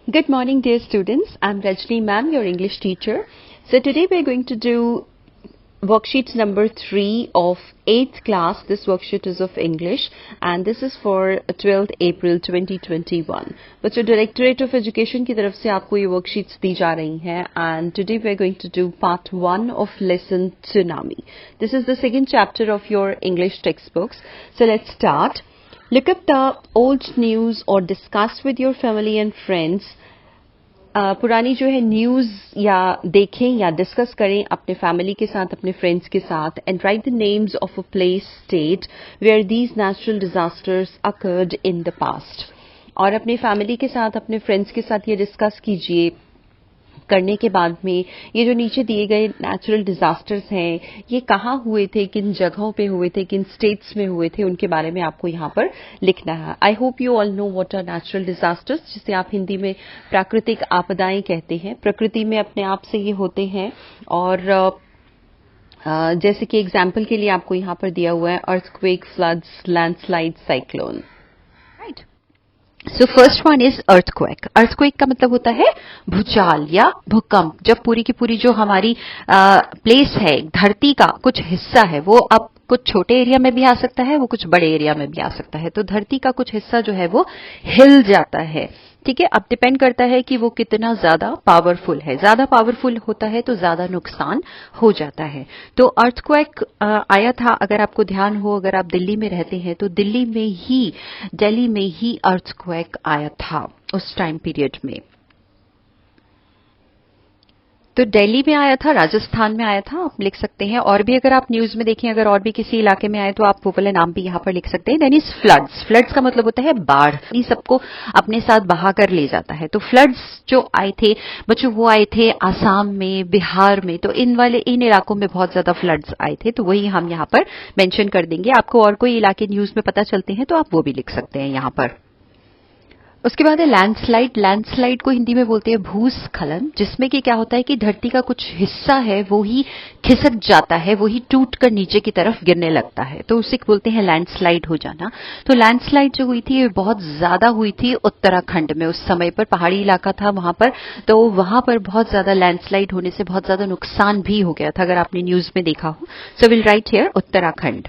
Good morning, dear students. I'm Rajni ma'am, your English teacher. So today we're going to do worksheet number 3 of 8th class. This worksheet is of English and this is for 12th April 2021. बच्चों, Directorate of Education की तरफ से आपको ये worksheets दी जा रही हैं and today we're going to do part 1 of lesson Tsunami. This is the second chapter of your English textbooks. So let's start. Look up the old news or discuss with your family and friends. पुरानी जो है news या देखें या discuss करें अपने family के साथ, अपने फ्रेंड्स के साथ. And write the names of a place state where these natural disasters occurred in the past. और अपने फैमिली के साथ, अपने फ्रेंड्स के साथ ये डिस्कस कीजिए. करने के बाद में ये जो नीचे दिए गए नेचुरल डिजास्टर्स हैं, ये कहाँ हुए थे, किन जगहों पे हुए थे, किन स्टेट्स में हुए थे, उनके बारे में आपको यहाँ पर लिखना है. I hope you all know what are natural disasters, जिसे आप हिंदी में प्राकृतिक आपदाएं कहते हैं. प्रकृति में अपने आप से ये होते हैं. और जैसे कि एग्जाम्पल के लिए आपको यहाँ पर दिया हुआ है earthquake, floods, landslide, cyclone. Right. So first one is earthquake. Earthquake का मतलब होता है भूचाल या भूकंप. जब पूरी की पूरी जो हमारी प्लेस है, धरती का कुछ हिस्सा है, वो अब कुछ छोटे एरिया में भी आ सकता है, वो कुछ बड़े एरिया में भी आ सकता है. तो धरती का कुछ हिस्सा जो है वो हिल जाता है. ठीक है. अब डिपेंड करता है कि वो कितना ज्यादा पावरफुल है. ज्यादा पावरफुल होता है तो ज्यादा नुकसान हो जाता है. तो अर्थक्वेक आया था, अगर आपको ध्यान हो, अगर आप दिल्ली में रहते हैं तो दिल्ली में ही अर्थक्वेक आया था उस टाइम पीरियड में. तो दिल्ली में आया था, राजस्थान में आया था, आप लिख सकते हैं. और भी अगर आप न्यूज में देखें, अगर और भी किसी इलाके में आए तो आप वो वाले नाम भी यहाँ पर लिख सकते हैं. Then is floods. फ्लड्स का मतलब होता है बाढ़. ये सबको अपने साथ बहा कर ले जाता है. तो फ्लड्स जो आए थे बच्चों, वो आए थे आसाम में, बिहार में. तो इन इलाकों में बहुत ज्यादा फ्लड्स आए थे. तो वही हम यहाँ पर मेंशन कर देंगे. आपको और कोई इलाके न्यूज में पता चलते हैं तो आप वो भी लिख सकते हैं यहाँ पर. उसके बाद है लैंडस्लाइड. लैंडस्लाइड को हिंदी में बोलते हैं भूस्खलन, जिसमें कि क्या होता है कि धरती का कुछ हिस्सा है वो ही खिसक जाता है, वो ही टूट कर नीचे की तरफ गिरने लगता है. तो उसे बोलते हैं लैंडस्लाइड हो जाना. तो लैंडस्लाइड जो हुई थी, ये बहुत ज्यादा हुई थी उत्तराखंड में. उस समय पर पहाड़ी इलाका था वहां पर, तो वहां पर बहुत ज्यादा लैंडस्लाइड होने से बहुत ज्यादा नुकसान भी हो गया था, अगर आपने न्यूज में देखा हो. सो विल राइट हियर उत्तराखंड.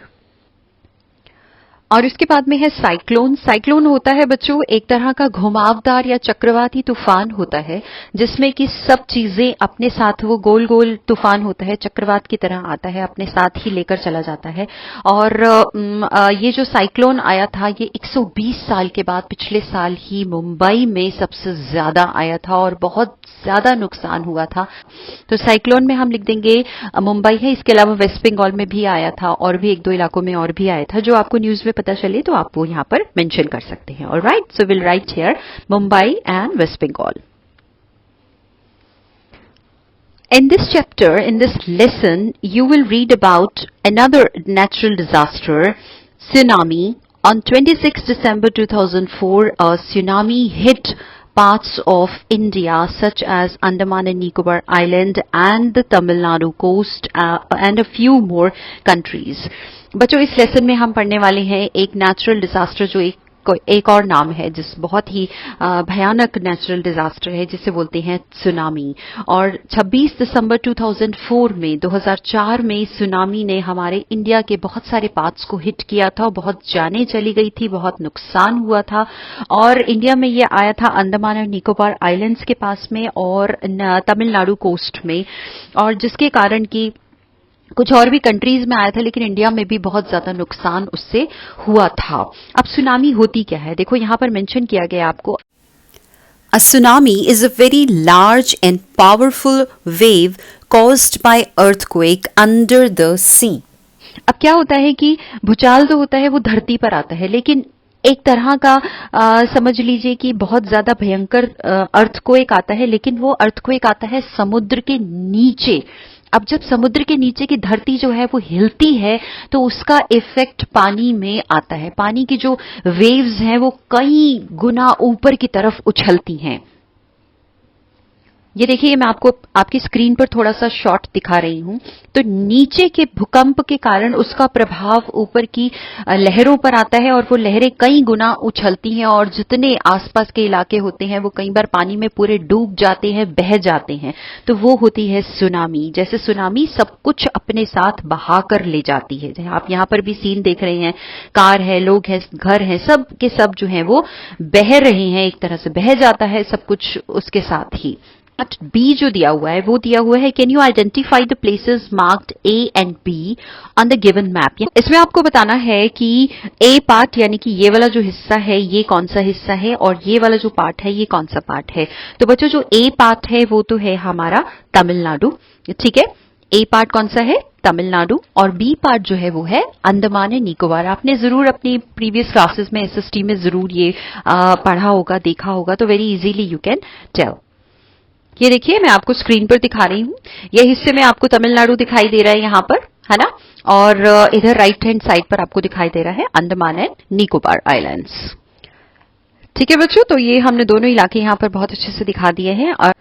और इसके बाद में है साइक्लोन. साइक्लोन होता है बच्चों एक तरह का घुमावदार या चक्रवाती तूफान होता है, जिसमें कि सब चीजें अपने साथ, वो गोल गोल तूफान होता है, चक्रवात की तरह आता है, अपने साथ ही लेकर चला जाता है. और ये जो साइक्लोन आया था, ये 120 साल के बाद पिछले साल ही मुंबई में सबसे ज्यादा आया था और बहुत ज्यादा नुकसान हुआ था. तो साइक्लोन में हम लिख देंगे मुंबई है. इसके अलावा वेस्ट बंगाल में भी आया था और भी एक दो इलाकों में और भी आया था. जो आपको न्यूज में पता चले तो आप वो यहां पर मेंशन कर सकते हैं. Alright. So will write here Mumbai and West Bengal. In this chapter, in this lesson, you will read about another natural disaster, tsunami. On 26 December 2004, a tsunami hit parts of India such as Andaman and Nicobar Island and the Tamil Nadu coast and a few more countries. बच्चों, इस lesson में हम पढ़ने वाले हैं एक natural disaster, जो एक और नाम है, जिस बहुत ही भयानक नेचुरल डिजास्टर है, जिसे बोलते हैं सुनामी. और 26 दिसंबर 2004 में सुनामी ने हमारे इंडिया के बहुत सारे पार्ट्स को हिट किया था. बहुत जानें चली गई थी, बहुत नुकसान हुआ था. और इंडिया में ये आया था अंडमान और निकोबार आइलैंड्स के पास में और तमिलनाडु कोस्ट में, और जिसके कारण की कुछ और भी कंट्रीज में आया था, लेकिन इंडिया में भी बहुत ज्यादा नुकसान उससे हुआ था. अब सुनामी होती क्या है, देखो यहां पर मेंशन किया गया आपको. A tsunami is a very large and powerful wave caused by earthquake under the sea. अब क्या होता है कि भूचाल जो होता है वो धरती पर आता है, लेकिन एक तरह का समझ लीजिए कि बहुत ज्यादा भयंकर अर्थक्वेक आता है, लेकिन वो अर्थक्वेक आता है समुद्र के नीचे. अब जब समुद्र के नीचे की धरती जो है वो हिलती है तो उसका इफेक्ट पानी में आता है. पानी की जो वेव्स हैं वो कई गुना ऊपर की तरफ उछलती हैं. ये देखिए, मैं आपको आपकी स्क्रीन पर थोड़ा सा शॉट दिखा रही हूं। तो नीचे के भूकंप के कारण उसका प्रभाव ऊपर की लहरों पर आता है और वो लहरें कई गुना उछलती हैं और जितने आसपास के इलाके होते हैं वो कई बार पानी में पूरे डूब जाते हैं, बह जाते हैं। तो वो होती है सुनामी। जैसे सुनामी सब कुछ अपने साथ बहा कर ले जाती है। आप यहाँ पर भी सीन देख रहे हैं, कार है, लोग हैं, घर है, सब के सब जो है वो बह रहे हैं, एक तरह से बह जाता है सब कुछ उसके साथ ही। बी जो दिया हुआ है वो दिया हुआ है, can you identify the places marked A and be on the given map. इसमें आपको बताना है कि ए पार्ट यानी कि ये वाला जो हिस्सा है ये कौन सा हिस्सा है और ये वाला जो पार्ट है ये कौन सा पार्ट है। तो बच्चों, जो ए पार्ट है वो तो है हमारा तमिलनाडु, ठीक है। ए पार्ट कौन सा है? तमिलनाडु। और बी पार्ट जो है वो है अंडमान एंड निकोबार। आपने जरूर अपनी प्रीवियस क्लासेस में एसएसटी में जरूर ये पढ़ा होगा, देखा होगा, तो very easily you can tell. ये देखिए, मैं आपको स्क्रीन पर दिखा रही हूं। ये हिस्से में आपको तमिलनाडु दिखाई दे रहा है यहां पर, है ना। और इधर राइट हैंड साइड पर आपको दिखाई दे रहा है अंडमान एंड निकोबार आइलैंड्स। ठीक है बच्चों, तो ये हमने दोनों इलाके यहां पर बहुत अच्छे से दिखा दिए हैं। और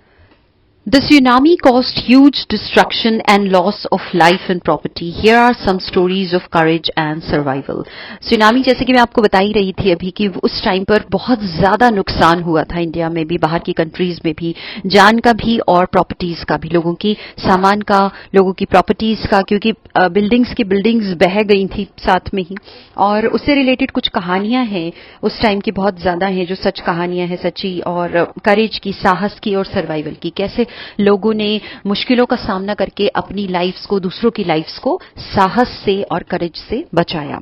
The tsunami caused huge destruction and loss of life and property. Here are some stories of courage and survival. Tsunami, जैसे कि मैं आपको बता ही रही थी अभी, कि उस टाइम पर बहुत ज्यादा नुकसान हुआ था इंडिया में भी, बाहर की कंट्रीज में भी, जान का भी और प्रॉपर्टीज का भी, लोगों की सामान का, लोगों की प्रॉपर्टीज का, क्योंकि बिल्डिंग्स बह गई थी साथ में ही। और उससे रिलेटेड कुछ कहानियां हैं उस टाइम की, बहुत ज्यादा हैं जो सच कहानियां हैं, सच्ची, और करेज की, साहस की और सर्वाइवल की। कैसे लोगों ने मुश्किलों का सामना करके अपनी लाइफ्स को, दूसरों की लाइफ्स को साहस से और करेज से बचाया।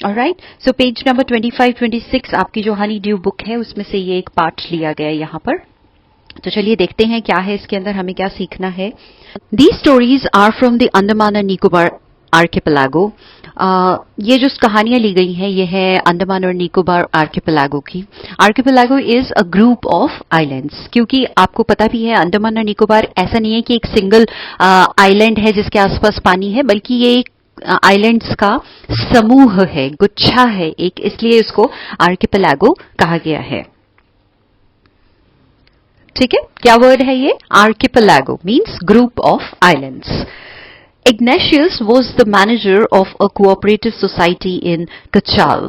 ऑलराइट, सो पेज नंबर 25-26 आपकी जो हनी ड्यू बुक है उसमें से ये एक पार्ट लिया गया है यहाँ पर। तो चलिए देखते हैं क्या है इसके अंदर, हमें क्या सीखना है। These stories are from the Andaman and Nicobar archipelago. ये जो कहानियां ली गई हैं ये है अंडमान और निकोबार आर्किपेलागो की। Archipelago is a group of islands, क्योंकि आपको पता भी है अंडमान और निकोबार ऐसा नहीं है कि एक सिंगल आइलैंड है जिसके आसपास पानी है, बल्कि ये एक आइलैंड्स का समूह है, गुच्छा है एक, इसलिए इसको आर्किपेलागो कहा गया है। ठीक है, क्या वर्ड है ये? Archipelago means group of islands. Ignatius was the manager of a cooperative society in Kachal.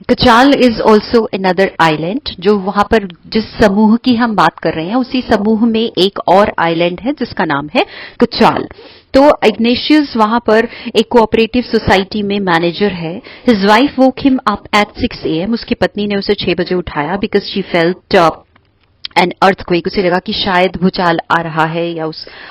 Kachal is also another island, जो वहां पर जिस समूह की हम बात कर रहे हैं उसी समूह में एक और आइलैंड है जिसका नाम है कचाल। तो इग्नेशियस वहां पर एक कोऑपरेटिव सोसाइटी में मैनेजर है। His wife woke him up at 6 AM. उसकी पत्नी ने उसे 6 बजे उठाया, because she felt an earthquake. उसे लगा कि शायद भूचाल आ रहा है या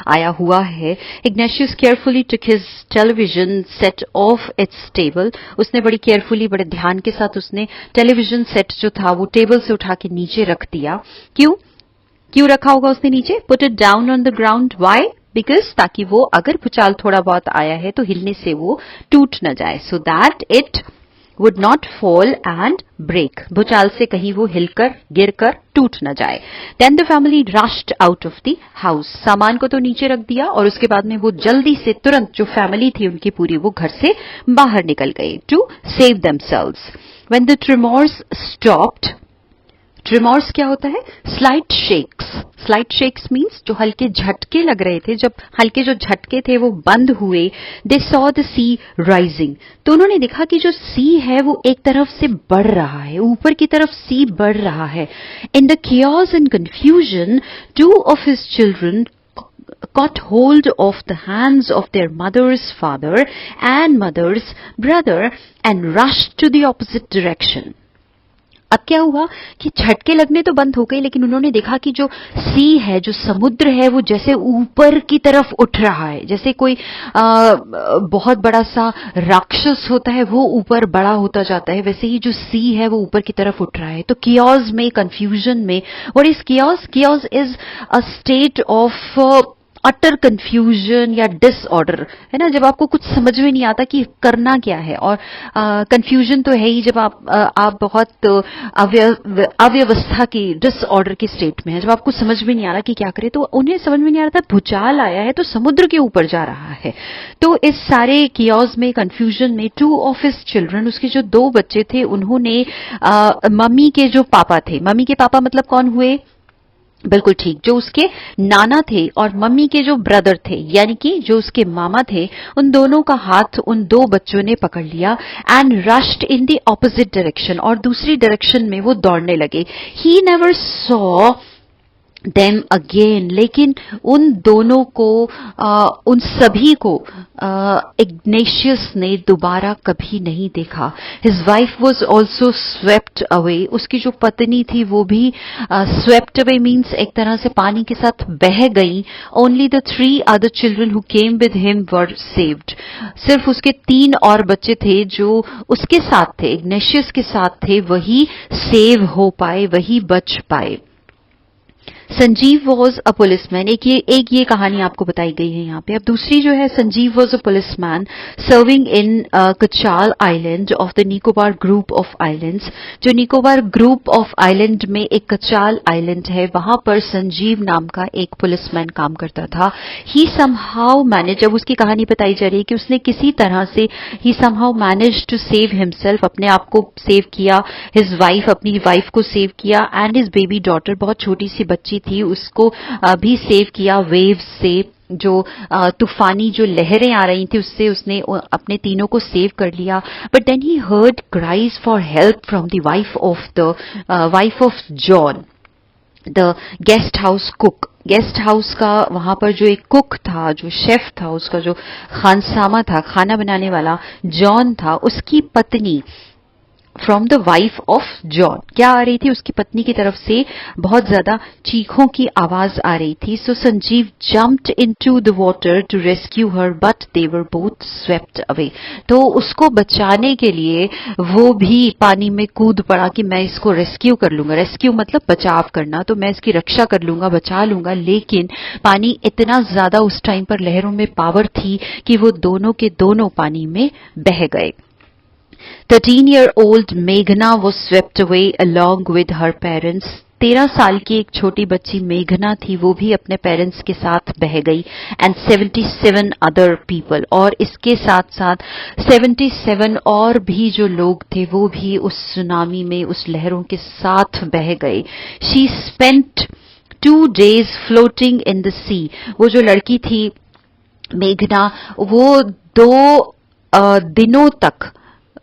आया हुआ है। Ignatius carefully took his television set of its table. उसने बड़ी केयरफुली, बड़े ध्यान के साथ उसने टेलीविजन सेट जो था वो टेबल से उठा के नीचे रख दिया। क्यों रखा होगा उसने नीचे? Put it down on the ground. Why? Because ताकि वो अगर भूचाल थोड़ा बहुत आया है तो हिलने से वो टूट न जाए, so that it would not fall and break. भूचाल से कहीं वो हिलकर, गिरकर टूट न जाए। Then the family rushed out of the house. सामान को तो नीचे रख दिया और उसके बाद में वो जल्दी से, तुरंत, जो फैमिली थी उनकी पूरी, वो घर से बाहर निकल गए to save themselves. When the tremors stopped, ट्रिमॉर्स क्या होता है? Slight shakes. Slight shakes means जो हल्के झटके लग रहे थे, जब हल्के जो झटके थे वो बंद हुए, they saw the sea rising. तो उन्होंने देखा कि जो सी है वो एक तरफ से बढ़ रहा है, ऊपर की तरफ सी बढ़ रहा है। In the chaos and confusion, 2 of his children caught hold of the hands of their mother's father and mother's brother and rushed to the opposite direction. अब क्या हुआ कि झटके लगने तो बंद हो गए, लेकिन उन्होंने देखा कि जो सी है, जो समुद्र है, वो जैसे ऊपर की तरफ उठ रहा है। जैसे कोई बहुत बड़ा सा राक्षस होता है, वो ऊपर बड़ा होता जाता है, वैसे ही जो सी है वो ऊपर की तरफ उठ रहा है। तो कियोस में, कंफ्यूजन में, what is chaos? Chaos is a state of utter confusion या डिसऑर्डर, है ना, जब आपको कुछ समझ में नहीं आता कि करना क्या है। और कंफ्यूजन तो है ही जब आप बहुत अव्यवस्था की, डिसऑर्डर की स्टेट में है, जब आपको समझ में नहीं आ रहा कि क्या करे। तो उन्हें समझ में नहीं आ रहा था, भूचाल आया है तो समुद्र के ऊपर जा रहा है। तो इस सारे कियोस में, कंफ्यूजन में, 2 of his children, उसके जो 2 बच्चे थे, उन्होंने मम्मी के जो पापा थे, मम्मी के पापा मतलब कौन हुए? बिल्कुल ठीक, जो उसके नाना थे और मम्मी के जो ब्रदर थे, यानी कि जो उसके मामा थे, उन दोनों का हाथ उन दो बच्चों ने पकड़ लिया and rushed in the opposite direction, और दूसरी डायरेक्शन में वो दौड़ने लगे. He never saw them again, लेकिन उन दोनों को उन सभी को इग्नेशियस ने दोबारा कभी नहीं देखा. His wife was also swept away, उसकी जो पत्नी थी वो भी स्वेप्ट अवे मीन्स एक तरह से पानी के साथ बह गई. Only the 3 other children who came with him were saved, सिर्फ उसके 3 और बच्चे थे जो उसके साथ थे, इग्नेशियस के साथ थे, वही सेव हो पाए, वही बच पाए. संजीव वॉज अ पुलिसमैन, एक ये कहानी आपको बताई गई है यहाँ पे. अब दूसरी जो है, Sanjeev was a policeman serving in Katchal island of the Nicobar group of islands. जो निकोबार ग्रुप ऑफ आइलैंड में एक कचाल आइलैंड है, वहां पर संजीव नाम का एक पुलिसमैन काम करता था. ही समहाउ मैनेज, अब उसकी कहानी बताई जा रही है कि उसने किसी तरह से ही somehow manage to save himself, अपने आप को सेव किया, हिज वाइफ, अपनी वाइफ को सेव किया, एंड हिज बेबी डॉटर, बहुत छोटी सी बच्ची थी, उसको भी सेव किया वेव्स से, जो तूफानी जो लहरें आ रही थी उससे उसने अपने तीनों को सेव कर लिया. But then he heard cries for help from the wife of John, the guest house cook. Guest house का वहां पर जो एक कुक था, जो शेफ था, उसका जो खानसामा था, खाना बनाने वाला जॉन था, उसकी पत्नी from the wife of John क्या आ रही थी, उसकी पत्नी की तरफ से बहुत ज्यादा चीखों की आवाज आ रही थी. So Sanjeev jumped into the water to rescue her, but they were both swept away. तो उसको बचाने के लिए वो भी पानी में कूद पड़ा कि मैं इसको रेस्क्यू कर लूंगा. रेस्क्यू मतलब बचाव करना, तो मैं इसकी रक्षा कर लूंगा, बचा लूंगा. लेकिन पानी इतना ज्यादा उस टाइम पर लहरों में पावर थी कि वो दोनों के दोनों पानी में बह गए. 13-year-old मेघना was swept away along with her parents. 13 साल की एक छोटी बच्ची मेघना थी, वो भी अपने पेरेंट्स के साथ बह गई. एंड 77 अदर पीपल, और इसके साथ साथ 77 और भी जो लोग थे वो भी उस सुनामी में, उस लहरों के साथ बह गए. She spent 2 days floating in the sea. वो जो लड़की थी मेघना, वो 2 दिनों तक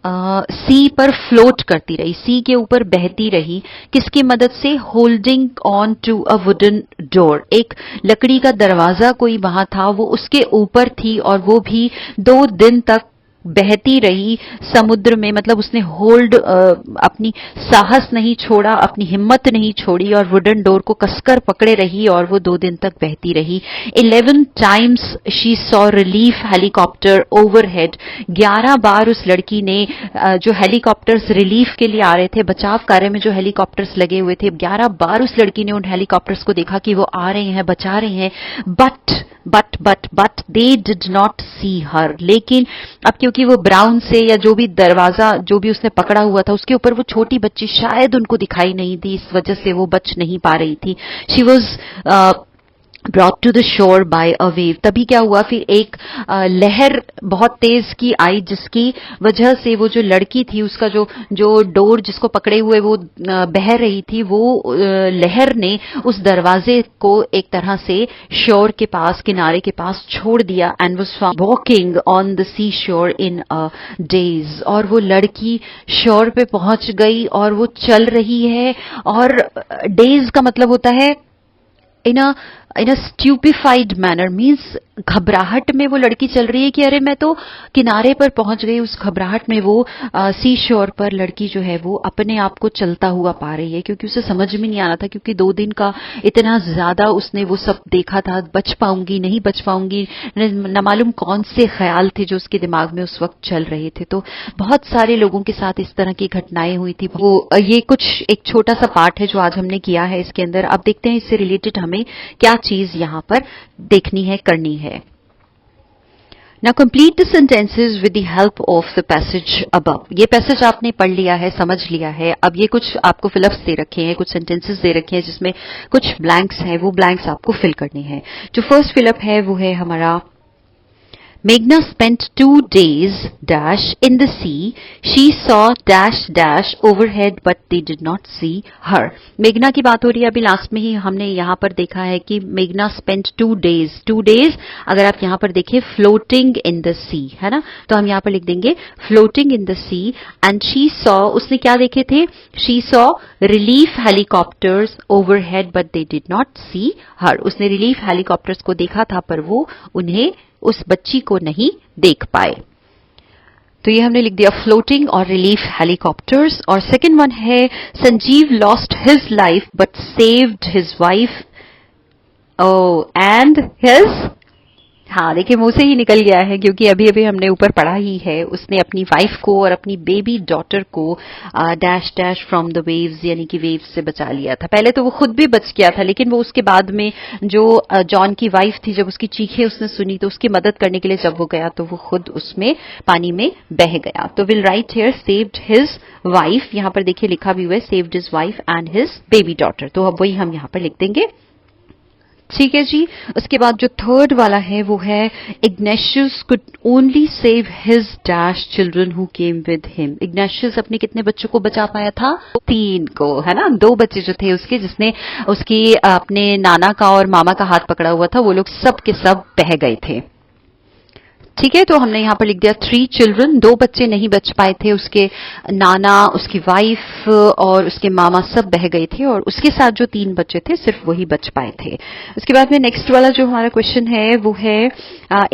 सी पर फ्लोट करती रही, सी के ऊपर बहती रही. किसकी मदद से? Holding on to a wooden door, एक लकड़ी का दरवाजा कोई वहां था, वो उसके ऊपर थी, और वो भी 2 दिन तक बहती रही समुद्र में. मतलब उसने होल्ड, अपनी साहस नहीं छोड़ा, अपनी हिम्मत नहीं छोड़ी, और वुडन डोर को कसकर पकड़े रही, और वो 2 दिन तक बहती रही. 11 times she saw relief helicopter overhead. 11 बार उस लड़की ने जो हेलीकॉप्टर्स रिलीफ के लिए आ रहे थे, बचाव कार्य में जो हेलीकॉप्टर्स लगे हुए थे, 11 बार उस लड़की ने उन हेलीकॉप्टर्स को देखा कि वो आ रहे हैं, बचा रहे हैं. बट दे डिड नॉट सी हर. लेकिन अब क्योंकि वो ब्राउन से, या जो भी दरवाजा जो भी उसने पकड़ा हुआ था उसके ऊपर वो छोटी बच्ची शायद उनको दिखाई नहीं दी, इस वजह से वो बच नहीं पा रही थी. She was brought to the shore by a wave. तभी क्या हुआ, फिर एक लहर बहुत तेज की आई, जिसकी वजह से वो जो लड़की थी, उसका जो डोर जिसको पकड़े हुए वो बह रही थी, वो लहर ने उस दरवाजे को एक तरह से शोर के पास, किनारे के पास छोड़ दिया. And was walking on the sea shore in a days. और वो लड़की शोर पे पहुंच गई और वो चल रही है. और डेज का मतलब होता है in a stupefied manner, means घबराहट में वो लड़की चल रही है कि अरे मैं तो किनारे पर पहुंच गई. उस घबराहट में वो सी शोर पर लड़की जो है वो अपने आप को चलता हुआ पा रही है, क्योंकि उसे समझ में नहीं आ रहा था, क्योंकि 2 दिन का इतना ज्यादा उसने वो सब देखा था. बच पाऊंगी, नहीं बच पाऊंगी, न मालूम कौन से ख्याल थे जो उसके दिमाग में उस वक्त चल रहे थे. तो बहुत सारे लोगों के साथ इस तरह की घटनाएं हुई थी. वो ये कुछ एक छोटा सा पार्ट है जो आज हमने किया है इसके अंदर. अब देखते हैं इससे रिलेटेड हमें क्या चीज यहाँ पर देखनी है, करनी है. Now complete the sentences with the help of the passage above. ये पैसेज आपने पढ़ लिया है, समझ लिया है. अब ये कुछ आपको फिलअप्स दे रखे हैं, कुछ सेंटेंसेस दे रखे हैं जिसमें कुछ ब्लैंक्स हैं, वो ब्लैंक्स आपको फिल करने हैं. जो फर्स्ट फिलअप है वो है हमारा Meghna spent 2 days dash in the sea. She saw dash dash overhead but they did not see her. मेघना की बात हो रही है. अभी लास्ट में ही हमने यहाँ पर देखा है कि मेघना spent 2 days. 2 days अगर आप यहाँ पर देखें floating in the sea है ना, तो हम यहाँ पर लिख देंगे floating in the sea and she saw, उसने क्या देखे थे? She saw relief helicopters overhead but they did not see her. उसने relief helicopters को देखा था पर वो उन्हें, उस बच्ची को नहीं देख पाए. तो ये हमने लिख दिया फ्लोटिंग और रिलीफ हेलीकॉप्टर्स. और सेकंड वन है Sanjeev lost his life but saved his wife and his. हाँ देखिए मुंह से ही निकल गया है क्योंकि अभी अभी हमने ऊपर पढ़ा ही है. उसने अपनी वाइफ को और अपनी बेबी डॉटर को dash dash from the waves यानी कि वेव्स से बचा लिया था. पहले तो वो खुद भी बच गया था लेकिन वो उसके बाद में जो जॉन की वाइफ थी, जब उसकी चीखें उसने सुनी तो उसकी मदद करने के लिए जब वो गया तो वो खुद उसमें पानी में बह गया. तो will write here saved his wife. यहाँ पर देखिए लिखा भी हुआ है saved his wife and his baby daughter. तो अब वही हम यहाँ पर लिख देंगे. ठीक है जी. उसके बाद जो थर्ड वाला है वो है Ignatius could only save his dash children who came with him. Ignatius अपने कितने बच्चों को बचा पाया था? 3 को है ना. 2 बच्चे जो थे उसके, जिसने उसकी अपने नाना का और मामा का हाथ पकड़ा हुआ था, वो लोग सब के सब बह गए थे. ठीक है, तो हमने यहाँ पर लिख दिया 3 चिल्ड्रन. 2 बच्चे नहीं बच पाए थे, उसके नाना, उसकी वाइफ और उसके मामा सब बह गए थे और उसके साथ जो 3 बच्चे थे सिर्फ वही बच पाए थे. उसके बाद में नेक्स्ट वाला जो हमारा क्वेश्चन है वो है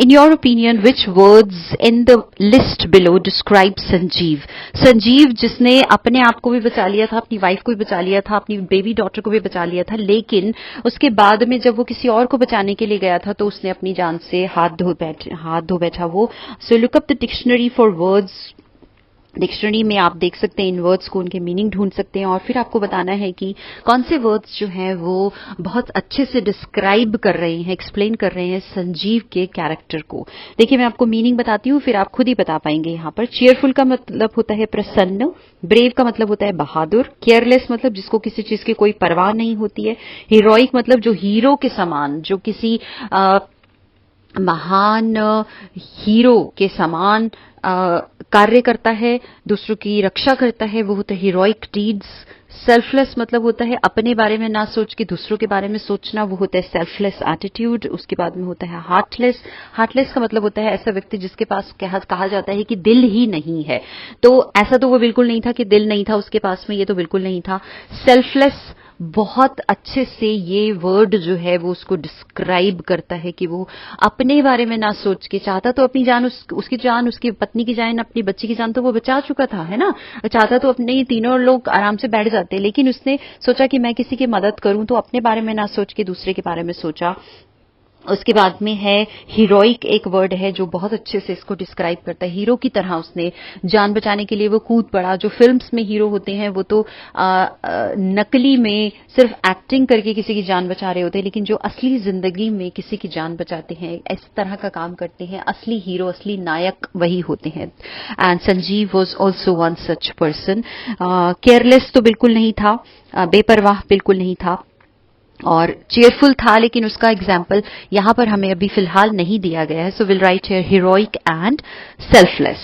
in your opinion which words in the list below describe Sanjeev. Sanjeev जिसने अपने आप को भी बचा लिया था, अपनी वाइफ को भी बचा लिया था, अपनी बेबी डॉटर को भी बचा लिया था, लेकिन उसके बाद में जब वो किसी और को बचाने के लिए गया था तो उसने अपनी जान से हाथ धो बैठा वो. So look up the dictionary for words. Dictionary में आप देख सकते हैं इन वर्ड्स को, उनके मीनिंग ढूंढ सकते हैं और फिर आपको बताना है कि कौन से वर्ड्स जो हैं वो बहुत अच्छे से डिस्क्राइब कर रहे हैं, एक्सप्लेन कर रहे हैं संजीव के कैरेक्टर को. देखिए मैं आपको मीनिंग बताती हूँ, फिर आप खुद ही बता पाएंगे. यहाँ पर चीयरफुल का मतलब होता है प्रसन्न, ब्रेव का मतलब होता है बहादुर, केयरलेस मतलब जिसको किसी चीज की कोई परवाह नहीं होती है, हीरोइक मतलब जो हीरो के समान, जो किसी महान हीरो के समान कार्य करता है, दूसरों की रक्षा करता है, वो होता है हीरोइक डीड्स. सेल्फलेस मतलब होता है अपने बारे में ना सोच के दूसरों के बारे में सोचना, वो होता है सेल्फलेस एटीट्यूड. उसके बाद में होता है हार्टलेस. हार्टलेस का मतलब होता है ऐसा व्यक्ति जिसके पास कहा जाता है कि दिल ही नहीं है. तो ऐसा तो वो बिल्कुल नहीं था कि दिल नहीं था उसके पास में, ये तो बिल्कुल नहीं था. सेल्फलेस बहुत अच्छे से ये वर्ड जो है वो उसको डिस्क्राइब करता है कि वो अपने बारे में ना सोच के, चाहता तो अपनी जान, उसकी जान, उसकी पत्नी की जान, अपनी बच्ची की जान तो वो बचा चुका था है ना. चाहता तो अपने तीनों लोग आराम से बैठ जाते, लेकिन उसने सोचा कि मैं किसी की मदद करूं, तो अपने बारे में ना सोच के दूसरे के बारे में सोचा. उसके बाद में है हीरोइक, एक वर्ड है जो बहुत अच्छे से इसको डिस्क्राइब करता है. हीरो की तरह उसने जान बचाने के लिए वो कूद पड़ा. जो फिल्म्स में हीरो होते हैं वो तो नकली में सिर्फ एक्टिंग करके किसी की जान बचा रहे होते हैं, लेकिन जो असली जिंदगी में किसी की जान बचाते हैं, इस तरह का काम करते हैं, असली हीरो, असली नायक वही होते हैं. And Sanjeev was also one such person. Careless तो बिल्कुल नहीं था, बेपरवाह बिल्कुल नहीं था, और चेयरफुल था, लेकिन उसका एग्जाम्पल यहां पर हमें अभी फिलहाल नहीं दिया गया है. सो will write here heroic and selfless.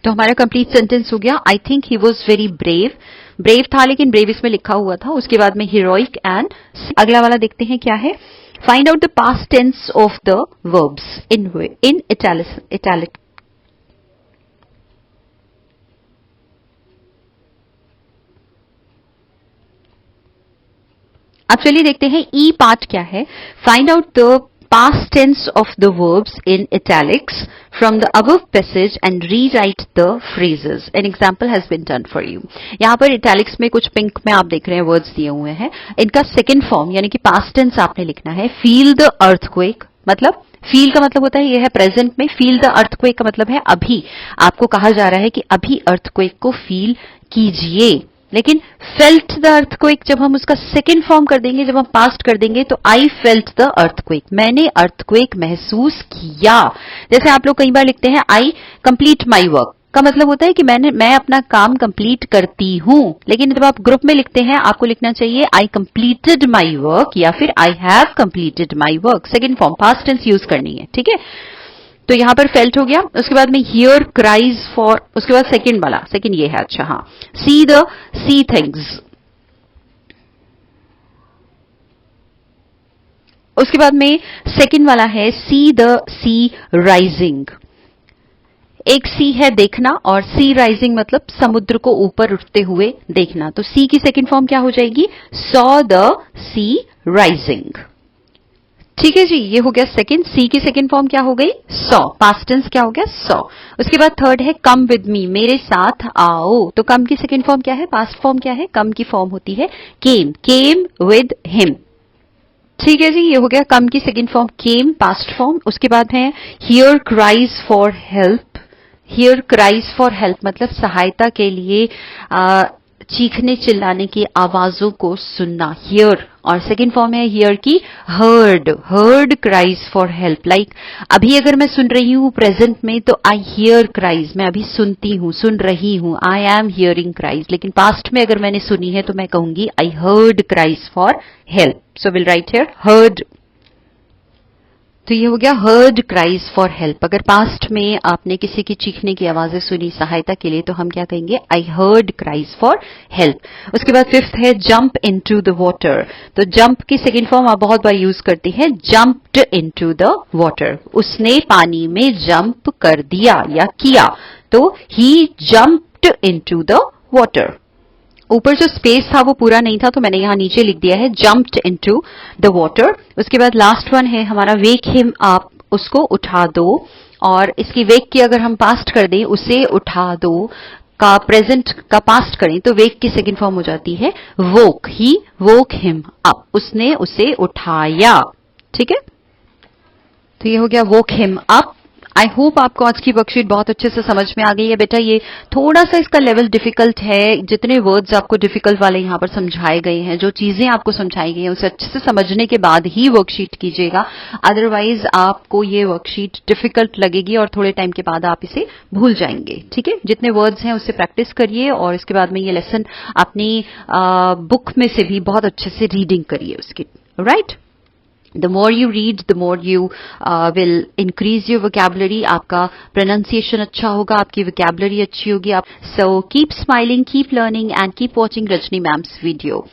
तो हमारा कंप्लीट सेंटेंस हो गया. I think he was very brave. Brave था लेकिन ब्रेव इसमें लिखा हुआ था. उसके बाद में हीरोइक एंड. अगला वाला देखते हैं क्या है. Find out the past tense of the verbs in italic. अब चलिए देखते हैं ई पार्ट क्या है. Find out the past tense of the verbs in italics from the above passage and rewrite the phrases. An example has been done for you. यहां पर italics में कुछ पिंक में आप देख रहे हैं वर्ड्स दिए हुए हैं. इनका सेकेंड फॉर्म यानी कि पास्ट टेंस आपने लिखना है. फील द अर्थक्वेक, मतलब फील का मतलब होता है ये है प्रेजेंट में. फील द अर्थक्वेक का मतलब है अभी आपको कहा जा रहा है कि अभी अर्थक्वेक को फील कीजिए. लेकिन फेल्ट द अर्थक्वेक जब हम उसका सेकेंड फॉर्म कर देंगे, जब हम पास्ट कर देंगे, तो आई फेल्ट द अर्थक्वेक, मैंने अर्थक्वेक महसूस किया. जैसे आप लोग कई बार लिखते हैं आई कंप्लीट माई वर्क, का मतलब होता है कि मैं अपना काम कंप्लीट करती हूं. लेकिन जब आप ग्रुप में लिखते हैं आपको लिखना चाहिए आई कंप्लीटेड माई वर्क या फिर I have completed my work. Second form past tense use करनी है. ठीक है. तो यहां पर फेल्ट हो गया। उसके बाद में हियर क्राइज फॉर, उसके बाद सेकंड वाला, सेकंड ये है, अच्छा हाँ, सी द सी थिंग्स। उसके बाद में सेकंड वाला है सी द सी राइजिंग। एक सी है देखना और सी राइजिंग मतलब समुद्र को ऊपर उठते हुए देखना। तो सी की सेकंड फॉर्म क्या हो जाएगी? Saw the sea rising. ठीक है जी, ये हो गया सेकंड। सी की सेकंड फॉर्म क्या हो गई? सॉ। पास्ट टेंस क्या हो गया? सॉ। उसके बाद थर्ड है कम विद मी, मेरे साथ आओ। तो कम की सेकंड फॉर्म क्या है? पास्ट फॉर्म क्या है? कम की फॉर्म होती है केम, केम विद हिम। ठीक है जी, ये हो गया कम की सेकंड फॉर्म केम, पास्ट फॉर्म। उसके बाद है here cries for help. Here cries for help मतलब सहायता के लिए चीखने चिल्लाने की आवाजों को सुनना, हियर। और सेकंड फॉर्म है हियर की heard, heard cries for help. Like अभी अगर मैं सुन रही हूं प्रेजेंट में तो आई हियर क्राइज, मैं अभी सुनती हूं, सुन रही हूं, आई एम हियरिंग क्राइज। लेकिन पास्ट में अगर मैंने सुनी है तो मैं कहूंगी I heard cries for help. So will write here heard. तो ये हो गया हर्ड क्राइज फॉर हेल्प। अगर पास्ट में आपने किसी की चीखने की आवाजें सुनी सहायता के लिए तो हम क्या कहेंगे? I heard cries for help. उसके बाद फिफ्थ है जंप इनटू द वाटर। तो जंप की सेकंड फॉर्म आप बहुत बार यूज करते हैं, जंप्ड इनटू द वाटर। उसने पानी में जंप कर दिया या किया, तो ही जंप्ड इनटू द वाटर। ऊपर जो स्पेस था वो पूरा नहीं था तो मैंने यहां नीचे लिख दिया है जंप्ड इनटू द वाटर। उसके बाद लास्ट वन है हमारा वेक हिम अप, उसको उठा दो। और इसकी वेक की अगर हम पास्ट कर दें, उसे उठा दो का प्रेजेंट का पास्ट करें तो वेक की सेकंड फॉर्म हो जाती है वोक, ही वोक हिम अप, उसने उसे उठाया। ठीक है, तो ये हो गया वोक हिम अप। आई होप आपको आज की वर्कशीट बहुत अच्छे से समझ में आ गई है। बेटा ये थोड़ा सा इसका लेवल डिफिकल्ट है, जितने वर्ड्स आपको डिफिकल्ट वाले यहाँ पर समझाए गए हैं, जो चीजें आपको समझाई गई हैं उसे अच्छे से समझने के बाद ही वर्कशीट कीजिएगा। अदरवाइज आपको ये वर्कशीट डिफिकल्ट लगेगी और थोड़े टाइम के बाद आप इसे भूल जाएंगे। ठीक है, जितने वर्ड्स हैं उससे प्रैक्टिस करिए और इसके बाद में ये लेसन अपनी बुक में से भी बहुत अच्छे से रीडिंग करिए उसकी। Right, the more you read, the more you will increase your vocabulary. आपका pronunciation अच्छा होगा, आपकी vocabulary अच्छी होगी। आप so keep smiling, keep learning and keep watching Rajni ma'am's video.